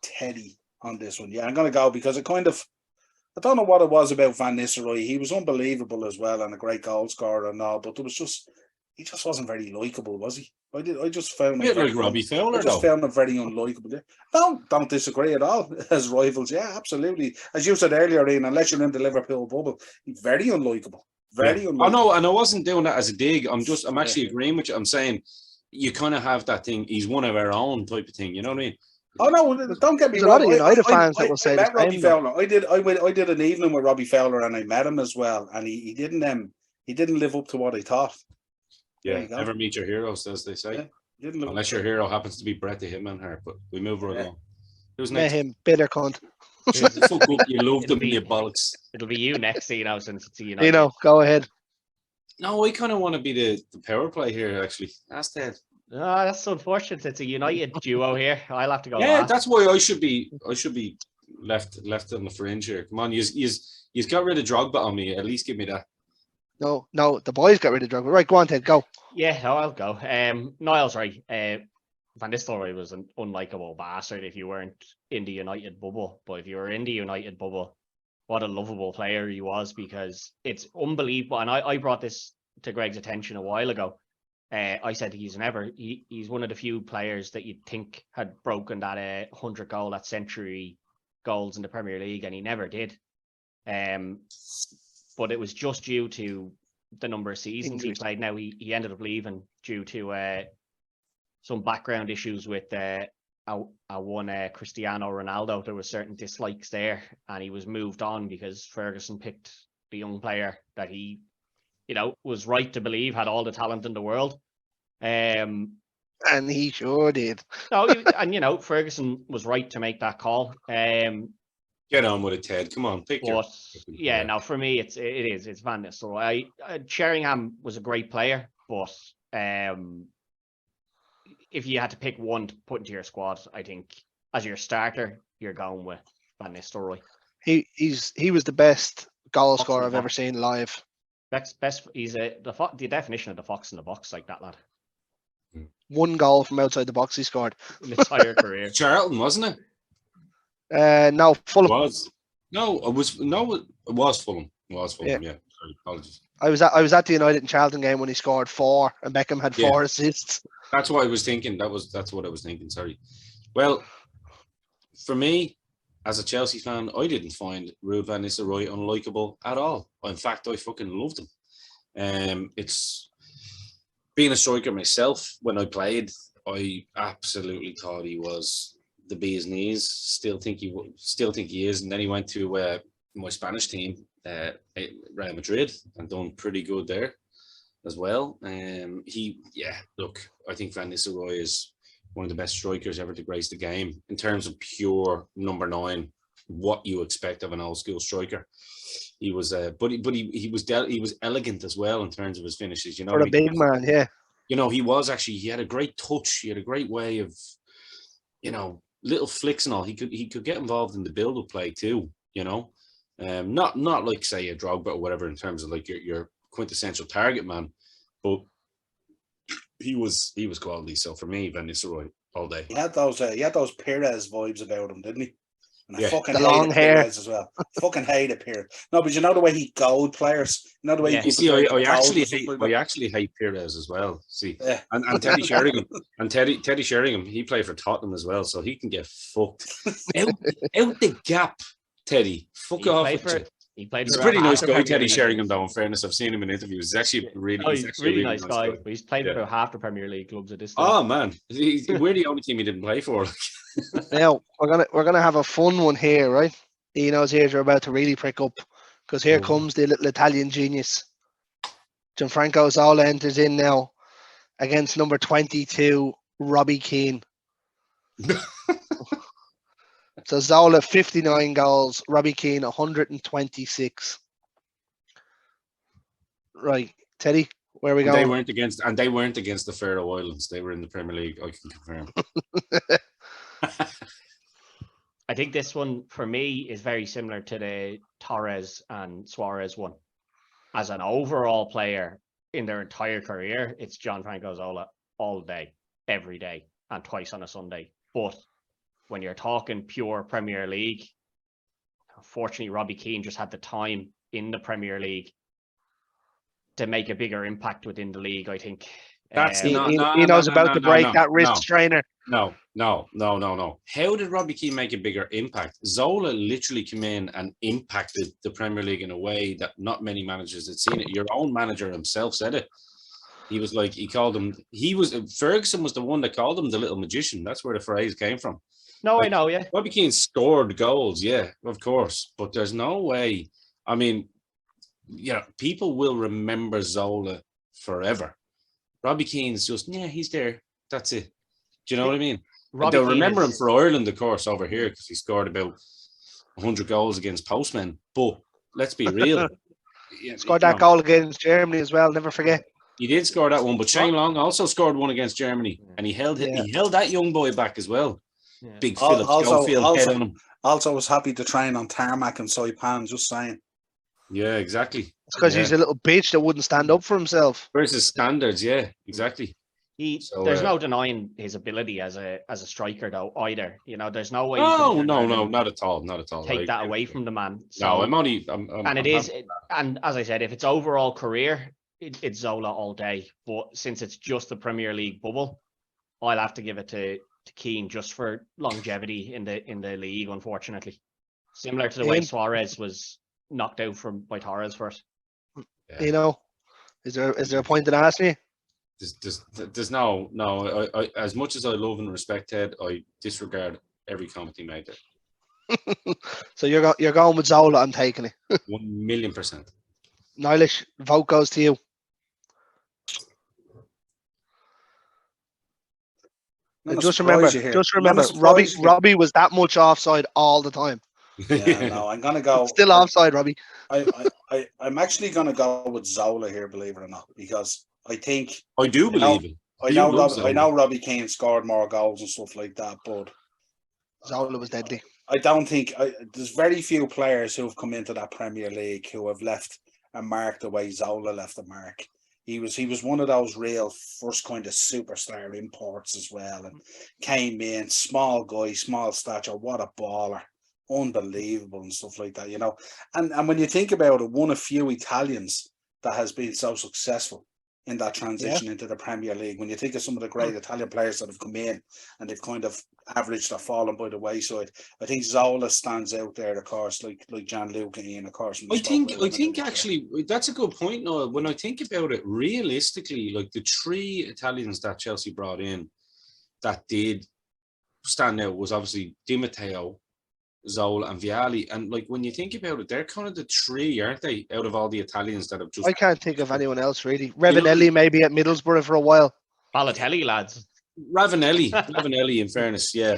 Teddy on this one. Yeah, I'm gonna go because I don't know what it was about Van Nistelrooy. He was unbelievable as well and a great goal scorer and all, but he just wasn't very likable, was he? I just found him like Robbie Fowler. I just found him very unlikable. Don't disagree at all as rivals. Yeah, absolutely. As you said earlier, Ian, unless you're in the Liverpool bubble, he's very unlikable. Very unlikable. Oh no, and I wasn't doing that as a dig. I'm actually agreeing with you. I'm saying you kind of have that thing. He's one of our own type of thing. You know what I mean? Oh no! Don't get me wrong. A lot of United fans that will say I met Robbie Fowler. I did an evening with Robbie Fowler, and I met him as well. And he didn't live up to what I thought. Yeah, never meet your heroes, as they say. Yeah, unless your hero happens to be Brett the Hitman Hart. But we move right along. Who's next? Met him, bitter cunt. You loved him, you bollocks. It'll be you next, since it's United. Go ahead. No, I kind of want to be the power play here. Actually, that's dead. That's unfortunate. It's a United duo here. I'll have to go. Yeah, that's why I should be left on the fringe here. Come on, you got rid of Drogba on me. At least give me that. No, the boys got rid of Drogba. Right, go on, Ted, go. Yeah, I'll go. Niall's right. Van Nistelrooy was an unlikable bastard if you weren't in the United bubble. But if you were in the United bubble, what a lovable player he was, because it's unbelievable. And I brought this to Greg's attention a while ago. I said he's one of the few players that you'd think had broken that 100-goal, that century goals in the Premier League, and he never did. But it was just due to the number of seasons he played. Now he ended up leaving due to some background issues with one Cristiano Ronaldo. There were certain dislikes there, and he was moved on because Ferguson picked the young player that he was right to believe had all the talent in the world. And he sure did. Ferguson was right to make that call. Get on with it, Ted. Come on, pick your. Yeah, no, for me, it's Van Nistelrooy. Sheringham was a great player, but if you had to pick one to put into your squad, I think as your starter, you're going with Van Nistelrooy. He was the best goal scorer I've ever seen live. Best. He's the definition of the fox in the box, like that lad. One goal from outside the box he scored. In his entire career. Charlton, wasn't it? No, Fulham. It was Fulham. It was Fulham. Yeah. Sorry, apologies. I was at the United and Charlton game when he scored 4 and Beckham had 4 assists. That's what I was thinking. That's what I was thinking. Sorry. Well, for me, as a Chelsea fan, I didn't find Ruud van Nistelrooy unlikable at all. In fact, I fucking loved him. It's being a striker myself. When I played, I absolutely thought he was the bee's knees. Still think he is. And then he went to my Spanish team, Real Madrid, and done pretty good there as well. I think Van Nistelrooy is one of the best strikers ever to grace the game in terms of pure number 9, what you expect of an old school striker. He was, but he was elegant as well in terms of his finishes. For a big man, yeah. He had a great touch. He had a great way of, little flicks and all. He could get involved in the build-up play too. Not like say a Drogba or whatever in terms of like your quintessential target man, but he was quality. So for me, Van Nistelrooy all day. He had those Perez vibes about him, didn't he? And I fucking the long hair Perez as well. Fucking hated Perez. No, but you know the way he gold players. You know the way you see. I actually hate Perez as well. See, and Teddy Sheringham and Teddy Sheringham. He played for Tottenham as well, so he can get fucked out the gap. Teddy, fuck off. He's a pretty nice guy, Teddy Sheringham, though. In fairness, I've seen him in interviews. He's actually really nice guy. But he's played for half the Premier League clubs at this stage. Oh man, we're the only team he didn't play for. Now we're gonna have a fun one here, right? Eno's ears are about to really prick up because here comes the little Italian genius. Gianfranco Zola enters in now against number 22, Robbie Keane. So Zola 59 goals, Robbie Keane 126. Right, Teddy, where are we going? They weren't against the Faroe Islands. They were in the Premier League. I can confirm. I think this one for me is very similar to the Torres and Suarez one. As an overall player in their entire career, it's Gianfranco Zola all day, every day, and twice on a Sunday. But when you're talking pure Premier League, unfortunately, Robbie Keane just had the time in the Premier League to make a bigger impact within the league, I think. He knows about to break that wrist strainer. No. How did Robbie Keane make a bigger impact? Zola literally came in and impacted the Premier League in a way that not many managers had seen it. Your own manager himself said it. He was like, Ferguson was the one that called him the little magician. That's where the phrase came from. No, I know, yeah. Robbie Keane scored goals, yeah, of course. But there's no way. I mean, people will remember Zola forever. Robbie Keane's just, he's there. That's it. Do you know what I mean? They'll remember him for Ireland, of course, over here, because he scored about 100 goals against postmen. But let's be real. Scored that goal against Germany as well, never forget. He did score that one, but Shane Long also scored one against Germany, and he held that young boy back as well. Yeah. Big Phillips, Schofield head on him. Also was happy to train on tarmac and Saipan, just saying. Yeah, exactly. It's because he's a little bitch that wouldn't stand up for himself. Where's his standards? Yeah, exactly. There's no denying his ability as a striker, though, either. There's no way. No, not at all. Take that away from the man. So, and as I said, if it's overall career, it's Zola all day. But since it's just the Premier League bubble, I'll have to give it to Keane just for longevity in the league, unfortunately. Similar to the way Suarez was knocked out by Torres first. Yeah. Is there a point in asking me? There's no. I as much as I love and respect Ted, I disregard every comment he made there. So you're going with Zola. I'm taking it. 1,000,000%. Nialish, vote goes to you. Just remember, Robbie was that much offside all the time. Yeah, no, I'm gonna go. Still offside, Robbie. I'm actually gonna go with Zola here, believe it or not, because I think I do believe it. I know Robbie Keane scored more goals and stuff like that, but Zola was deadly. I don't think there's very few players who have come into that Premier League who have left a mark the way Zola left a mark. He was one of those real first kind of superstar imports as well, and came in, small guy, small stature, what a baller, unbelievable and stuff like that, you know. And when you think about it, one of few Italians that has been so successful in that transition into the Premier League. When you think of some of the great Italian players that have come in and they've kind of averaged or fallen by the wayside, I think Zola stands out there, of course, like Gianluca Ian, of course. I think actually that's a good point, Noel. When I think about it, realistically, like the three Italians that Chelsea brought in that did stand out was obviously Di Matteo, Zola and Vialli, and like when you think about it, they're kind of the three, aren't they, out of all the Italians that have just... I can't think of anyone else really. Ravanelli maybe at Middlesbrough for a while. Balotelli, lads. Ravanelli, in fairness, yeah,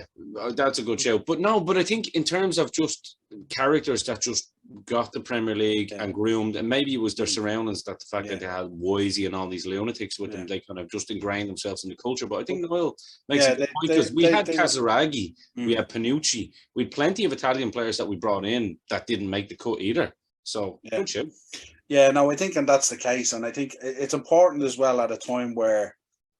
that's a good shout. But I think in terms of just characters that just got the Premier League and groomed, and maybe it was their surroundings, that the fact that they had Wisey and all these lunatics with them, they kind of just ingrained themselves in the culture. But I think Noel makes a good point, because we had Casaraghi, we had Panucci, we had plenty of Italian players that we brought in that didn't make the cut either. So good shout. Yeah, no, I think, and that's the case, and I think it's important as well at a time where,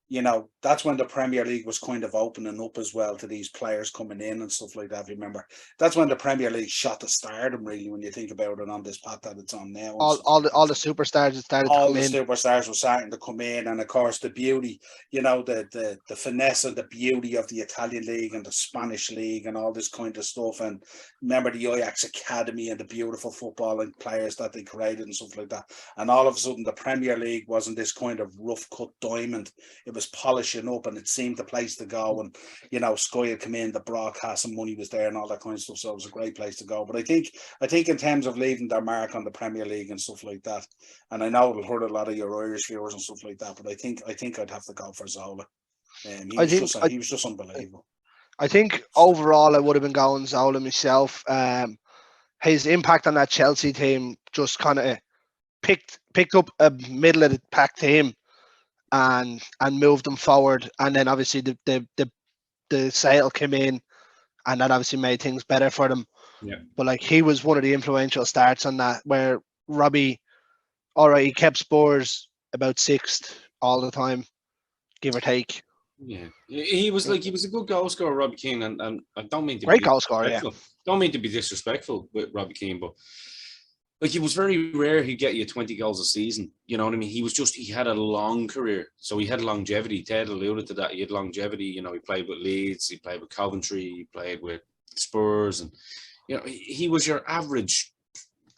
you know, that's when the Premier League was kind of opening up as well to these players coming in and stuff like that. If you remember, that's when the Premier League shot the stardom, really, when you think about it on this path that it's on now. All the superstars that started to come in. All the superstars were starting to come in, and of course the beauty, you know, the finesse and the beauty of the Italian league and the Spanish league and all this kind of stuff. And remember the Ajax Academy and the beautiful footballing players that they created and stuff like that. And all of a sudden the Premier League wasn't this kind of rough cut diamond. It was polishing up, and it seemed the place to go. And you know, Sky had come in, the broadcast and money was there and all that kind of stuff, so it was a great place to go. But I think in terms of leaving their mark on the Premier League and stuff like that, and I know it'll hurt a lot of your Irish viewers and stuff like that, but I think I'd have to go for Zola. He was just unbelievable. I think overall I would have been going Zola myself. His impact on that Chelsea team just kind of picked up a middle of the pack team and moved them forward, and then obviously the sale came in, and that obviously made things better for them. Yeah. But like, he was one of the influential starts on that, where Robbie, all right, he kept Spurs about sixth all the time, give or take. Yeah, he was a good goal scorer, Robbie Keane, and I don't mean to great goal scorer. Yeah, don't mean to be disrespectful with Robbie Keane, but like, it was very rare he'd get you 20 goals a season. You know what I mean? He had a long career. So he had longevity. Ted alluded to that. He had longevity. You know, he played with Leeds, he played with Coventry, he played with Spurs. And, you know, he was your average.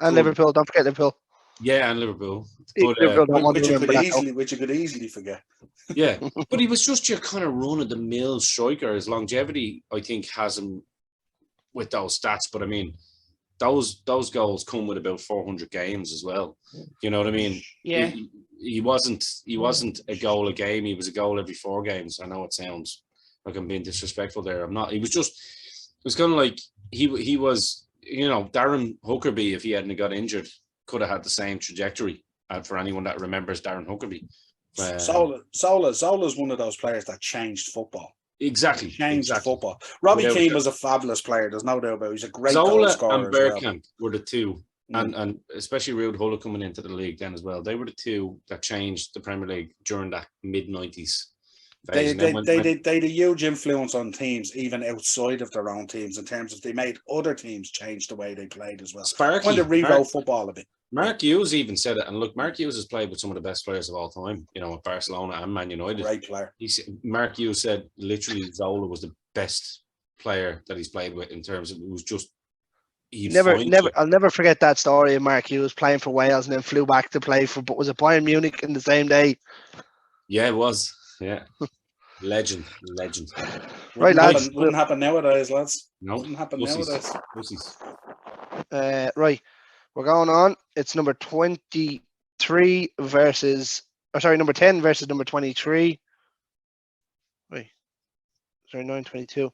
And Liverpool, don't forget Liverpool. Yeah, and Liverpool. But, which you could easily forget. Yeah, but he was just your kind of run-of-the-mill striker. His longevity, I think, has him with those stats. But, I mean, those goals come with about 400 games as well. You know what I mean? Yeah. He wasn't a goal a game. He was a goal every 4 games. I know it sounds like I'm being disrespectful there. I'm not. It was kind of like he was, you know, Darren Huckerby, if he hadn't got injured, could have had the same trajectory. For anyone that remembers Darren Huckerby. Zola's one of those players that changed football. Exactly. Football. Robbie Keane was a fabulous player. There's no doubt about it. He's a great goal scorer. Zola and Bergkamp were the two, and especially Ruud Gullit coming into the league then as well. They were the two that changed the Premier League during that mid-90s. They had a huge influence on teams, even outside of their own teams, in terms of they made other teams change the way they played as well. Sparky. Kind of rewrote football a bit. Mark Hughes even said it, and look, Mark Hughes has played with some of the best players of all time, you know, at Barcelona and Man United. Great player. Mark Hughes said literally Zola was the best player that he's played with in terms of, it was just, I'll never forget that story of Mark Hughes playing for Wales and then flew back to play for, but was it Bayern Munich in the same day? Yeah, it was. Yeah. Legend. Right, lads. Wouldn't happen nowadays, lads. No. Wouldn't happen nowadays. Pussies. Right. We're going on. It's number 20. 3 versus, number 10 versus number 23. Wait, sorry, 922.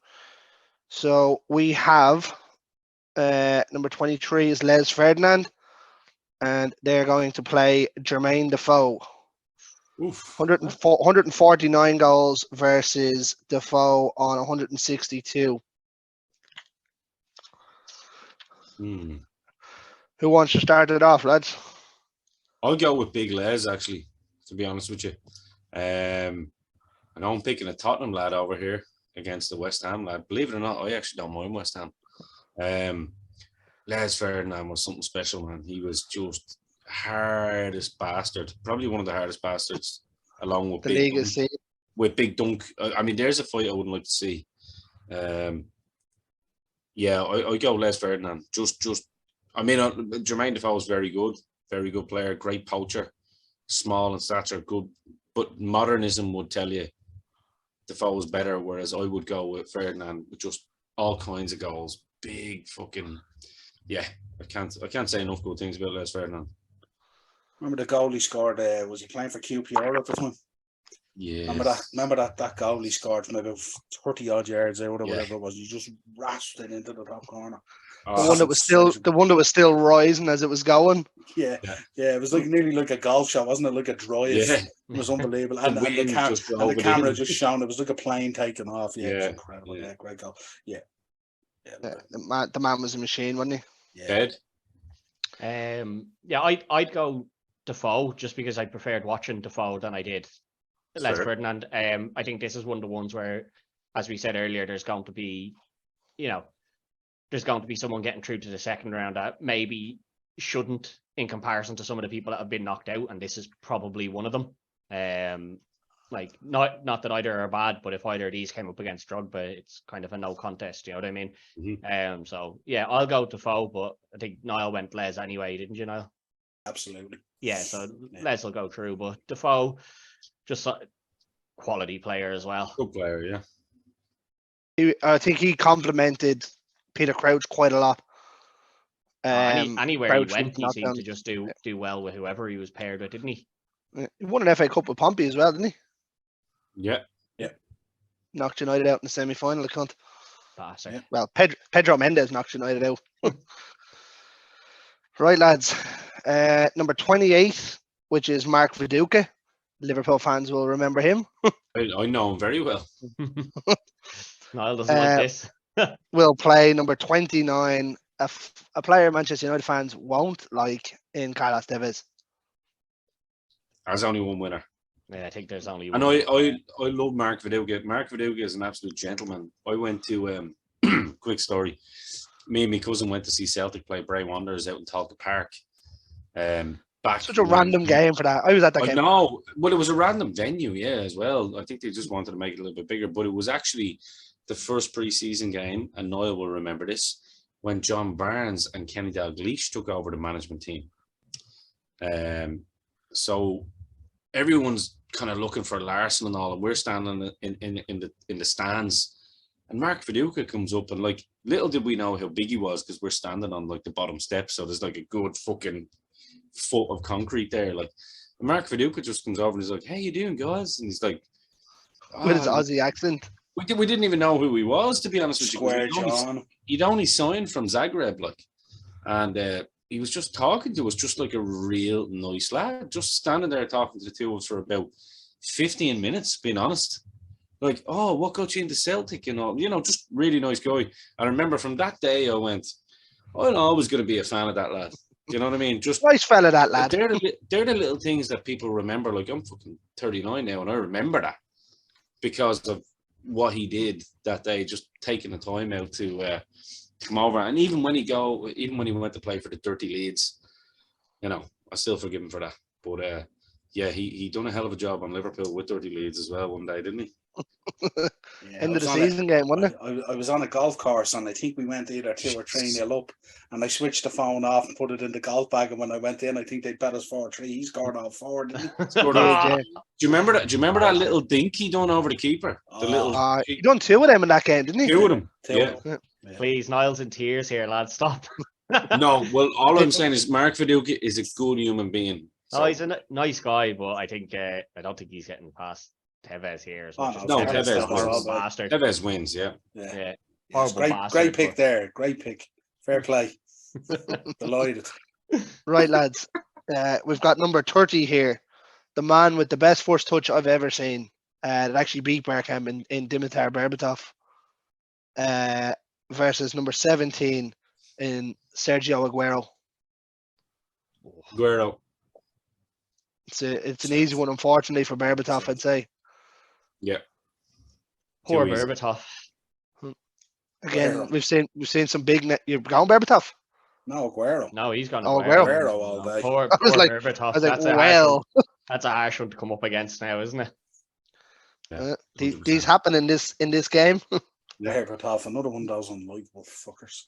So we have number 23 is Les Ferdinand, and they're going to play Jermaine Defoe. Oof. 149 goals versus Defoe on 162. Hmm. Who wants to start it off, lads? I'll go with Big Les, actually, to be honest with you. I know I'm picking a Tottenham lad over here against the West Ham lad. Believe it or not, I actually don't mind West Ham. Les Ferdinand was something special, man. He was just hardest bastard. Probably one of the hardest bastards, along with The league is with Big Dunk. I mean, there's a fight I wouldn't like to see. Yeah, I go Les Ferdinand. I mean, Jermaine Defoe is very good player, great poacher, small in stature, good. But modernism would tell you Defoe is better, whereas I would go with Ferdinand with just all kinds of goals, big fucking. Yeah, I can't say enough good things about Les Ferdinand. Remember the goal he scored? Was he playing for QPR at the time? Yeah. Remember that goal he scored from about 30 odd yards out or whatever it was. He just rasped it into the top corner. The one that was still rising as it was going. Yeah. It was like nearly like a golf shot, wasn't it? Like a drive. Yeah. It was unbelievable. And the camera just shone. It was like a plane taking off. Yeah, it was incredible. Yeah, great goal. Yeah. The man was a machine, wasn't he? Yeah. I'd go Defoe just because I preferred watching Defoe than I did Les Ferdinand. I think this is one of the ones where, as we said earlier, there's going to be someone getting through to the second round that maybe shouldn't in comparison to some of the people that have been knocked out, and this is probably one of them. Like not that either are bad, but if either of these came up against Drogba, it's kind of a no contest. You know what I mean? Mm-hmm. So yeah, I'll go Defoe, but I think Niall went Les anyway, didn't you, Niall? Absolutely. Yeah, so Les will go through, but Defoe, just a quality player as well. Good player, yeah. I think he complimented Peter Crouch quite a lot. Anywhere Crouch he went, he seemed to just do well with whoever he was paired with, didn't he? He won an FA Cup with Pompey as well, didn't he? Yeah. Knocked United out in the semi-final, I can't. Yeah. Well, Pedro Mendes knocked United out. Right, lads. Number 28, which is Mark Viduka. Liverpool fans will remember him. I know him very well. Niall doesn't like this. Will play number 29, a player Manchester United fans won't like, in Carlos Tevez. There's only one winner. Yeah, I think there's only one. And I love Mark Viduka. Mark Viduka is an absolute gentleman. I went to quick story. Me and my cousin went to see Celtic play Bray Wanderers out in Talca Park. Back Such a random game for that. I was at that game. No, well, it was a random venue, as well. I think they just wanted to make it a little bit bigger, but it was actually the first pre-season game, and Niall will remember this, when John Barnes and Kenny Dalglish took over the management team. So everyone's kind of looking for Larson and all, and we're standing in the stands. And Mark Viduka comes up, and like, little did we know how big he was, because we're standing on like the bottom step, so there's like a good fucking foot of concrete there. Like, and Mark Viduka just comes over and he's like, "How you doing, guys?" And he's like, with his Aussie accent. We didn't even know who he was, to be honest with you. Square John. He'd only signed from Zagreb, like, and he was just talking to us just like a real nice lad, just standing there talking to the two of us for about 15 minutes, being honest. Like, oh, what got you into Celtic and all, just really nice guy. And I remember from that day I went, I'm always going to be a fan of that lad. Do you know what I mean? Just nice fella, that lad. They're the little things that people remember. Like, I'm fucking 39 now, and I remember that because of what he did that day, just taking the time out to come over. And even when he went to play for the dirty Leeds, I still forgive him for that. But he done a hell of a job on Liverpool with dirty Leeds as well one day, didn't he? End of the season game, wasn't it? I was on a golf course, and I think we went either 2 or 3-0 up, and I switched the phone off and put it in the golf bag, and when I went in, I think they bet us 4-3. He scored all 4, didn't he? Do you remember that? Do you remember that little dink he done over the keeper? He done 2 of them in that game, didn't he? 2 of them. Yeah. Please, Niall's in tears here, lad. Stop. No, well, all I'm saying is Mark Viduka is a good human being. Oh, he's a nice guy, but I think I don't think he's getting past Tevez here as much. No, Tevez is a Tevez horrible wins. bastard. Tevez wins, yeah. Yeah. Yes, great pick there. Great pick. Fair play. Delighted. Right, lads. We've got number 30 here. The man with the best first touch I've ever seen. That actually beat Bergkamp in Dimitar Berbatov. Versus number 17 in Sergio Aguero. Aguero. It's an easy one, unfortunately, for Berbatov, I'd say. Yeah. Poor Too easy. Berbatov. Again, we've seen some big. You're going Berbatov? No, Aguero. No, he's gone Aguero. Aguero all day. Poor Berbatov. I was like, That's a harsh one to come up against now, isn't it? Yeah, these happen in this game. Berbatov, another one of those unlikable fuckers.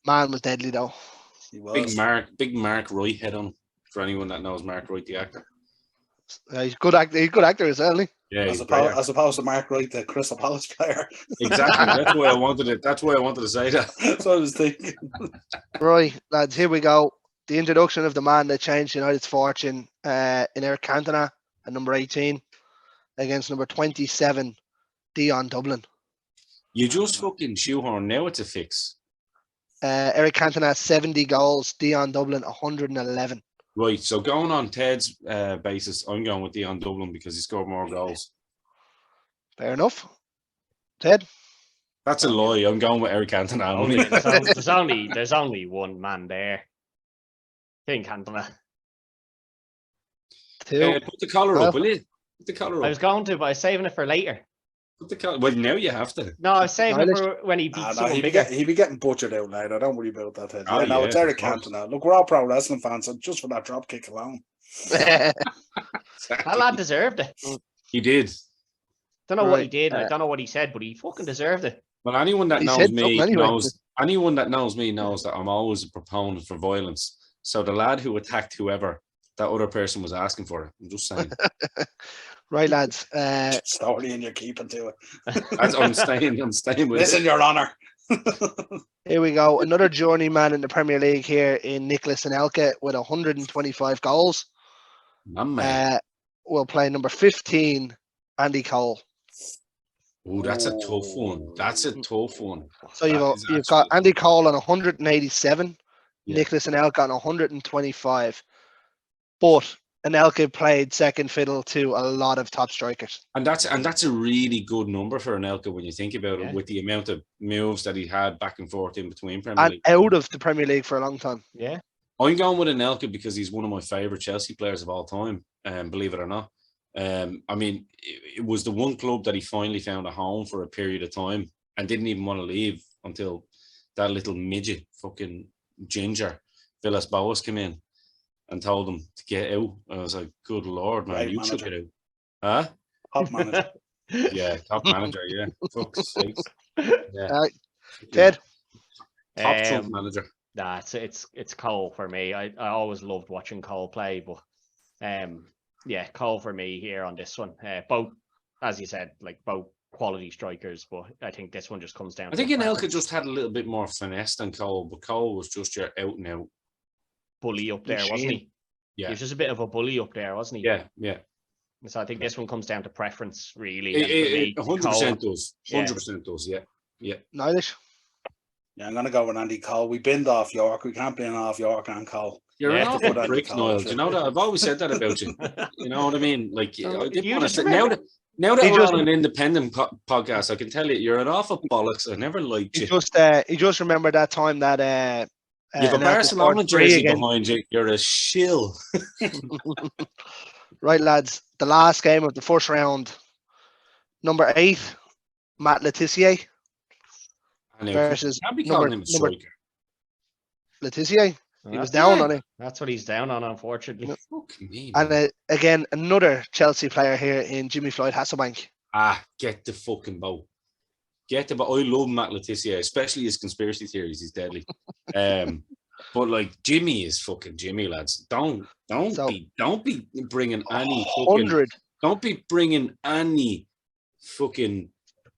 Man was deadly though. He was. Big Mark Wright head on for anyone that knows Mark Wright, the actor. He's a good actor. He's a good actor as well, isn't he? Yeah, as opposed to Mark Wright, the Crystal Palace player. Exactly. That's why I wanted it. That's why I wanted to say that. That's what I was thinking. Right, lads, here we go. The introduction of the man that changed United's fortune in Eric Cantona at number 18 against number 27, Dion Dublin. You just fucking shoehorn. Now it's a fix. Eric Cantona 70 goals, Dion Dublin 111. Right, so going on Ted's basis, I'm going with Dion Dublin because he scored more goals. Fair enough. Ted? That's a lie. I'm going with Eric Cantona. There's only one man there. I think Cantona. Two. Put the collar up, will you? Put the collar up. I was going to, but I was saving it for later. Put the collar. Well, now you have to. No, I was saving it for when he beat someone bigger. He'd be getting butchered out now. Don't worry about that. Ted. Oh, no, yeah, it's Eric Cantona. Look, we're all pro wrestling fans, so just for that drop kick alone. That lad deserved it. He did. Don't know what he did. I don't know what he said, but he fucking deserved it. Well, anyone that knows me anyone that knows me knows that I'm always a proponent for violence. So the lad who attacked whoever that other person was asking for it. I'm just saying. Right, lads. Story and you're keeping to it. I'm staying with Listen, Your Honour. Here we go. Another journeyman in the Premier League here in Nicholas Anelka with 125 goals. We'll play number 15, Andy Cole. Oh, that's a tough one. That's a tough one. So you've got Andy Cole on 187, Nicholas Anelka on 125. But Anelka played second fiddle to a lot of top strikers. And that's a really good number for Anelka when you think about it, with the amount of moves that he had back and forth in between Premier League. And out of the Premier League for a long time. Yeah. I'm going with Anelka because he's one of my favourite Chelsea players of all time, believe it or not. I mean, it was the one club that he finally found a home for a period of time and didn't even want to leave until that little midget fucking ginger, Villas Boas, came in and told him to get out. I was like, good Lord, man, Right, you manager. took it out. Huh? Top manager. Yeah, top manager, yeah. Fuck's sakes. Yeah. Ted? Top Trump manager. Nah, it's Cole for me. I always loved watching Cole play, but yeah, Cole for me here on this one. Both, as you said, like both quality strikers, but I think this one just comes down. I think Anelka just had a little bit more finesse than Cole, but Cole was just your out and out bully up there, wasn't he? Yeah, he was just a bit of a bully up there, wasn't he? Yeah. So I think this one comes down to preference, really. It 100% does. 100% does. Yeah. Niles? Yeah, I'm gonna go with Andy Cole. We binned off York. We can't bin off York and Cole. You're an awful prick, Niall. Do you know that? I've always said that about you. You know what I mean? Like, I didn't want to say, now that we're on an independent podcast, I can tell you, you're an awful bollocks. I never liked you. He just remembered that time that you have a Barcelona jersey behind you. You're a shill. Right, lads. The last game of the first round. Number 8, Matt Letitia. Versus can't be calling him a striker. Letitia. He was down on it. That's what he's down on, unfortunately. Fuck me, and again, another Chelsea player here in Jimmy Floyd Hasselbank. Get the fucking boat. Get the boat. I love Matt Letitia, especially his conspiracy theories. He's deadly. But like Jimmy is fucking Jimmy, lads. Don't be bringing any fucking 100. Don't be bringing any fucking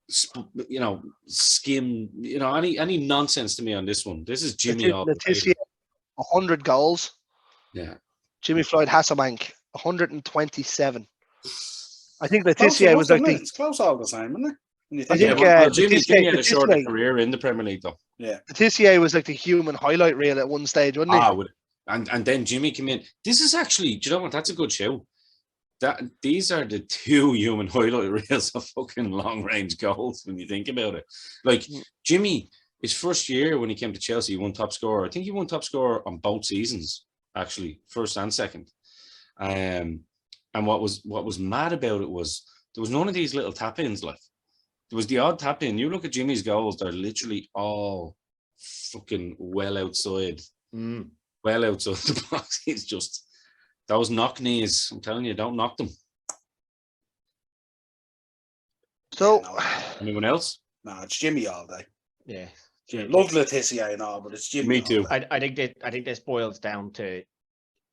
skim, any nonsense to me on this one. This is Jimmy all Letitia, 100 goals. Yeah. Jimmy Floyd Hasselbank, 127. I think Close Letitia was like it's close all the time, isn't it? When you I think think about it. Jimmy had a shorter Letitia career in the Premier League, though. Letitia was like the human highlight reel at one stage, wasn't he? And then Jimmy came in. This is actually, do you know what? That's a good show. These are the two human highlight reels of fucking long range goals when you think about it. Like Jimmy, his first year when he came to Chelsea, he won top scorer. I think he won top scorer on both seasons, actually, first and second. And what was mad about it was there was none of these little tap ins. Like there was the odd tap in. You look at Jimmy's goals; they're literally all fucking well outside the box. He's just. Those knock knees, I'm telling you, don't knock them. So, anyone else? No, it's Jimmy all day. Yeah, love Letitia and all, but it's Jimmy. Me too. I think this boils down to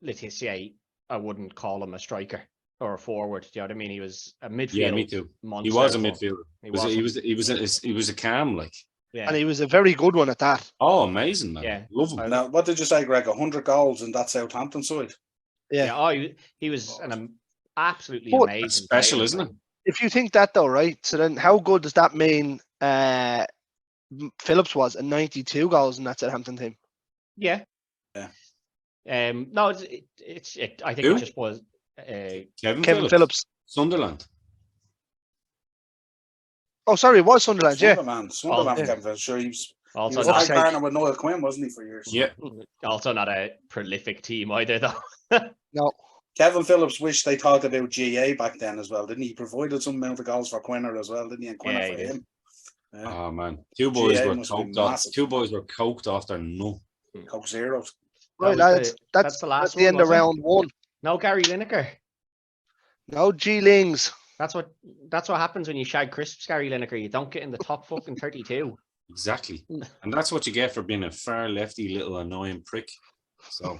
Letitia. I wouldn't call him a striker or a forward. Do you know what I mean? He was a midfield. Yeah, me too. Monster. He was a midfielder. He was a cam, like. Yeah. And he was a very good one at that. Oh, amazing, man. Yeah, love him. Now, what did you say, Greg? 100 goals in that Southampton side. Yeah. Oh, he was an absolutely amazing special, player, isn't it? If you think that though, right? So then, how good does that mean? Phillips was 92 goals in that Southampton team. Yeah. No, it's. I think it just was. Kevin Phillips. Sunderland. Oh, sorry, it was Sunderland. Sunderland, yeah. Kevin Phillips. Sure, he was Also a high partner with Niall Quinn, wasn't he, for years? Yeah. Also not a prolific team either, though. No. Kevin Phillips wished they talked about GA back then as well, didn't he? He provided some amount of goals for Quinner as well, didn't he? And Quinner for him. Yeah. Oh man, two boys GA were coked off. Two boys were coked off their nut. Coke zeros. Right, lads. That's the end of round one. No Gary Lineker. No G-Lings. That's what happens when you shag crisps, Gary Lineker. You don't get in the top fucking 32. Exactly. And that's what you get for being a far lefty little annoying prick. So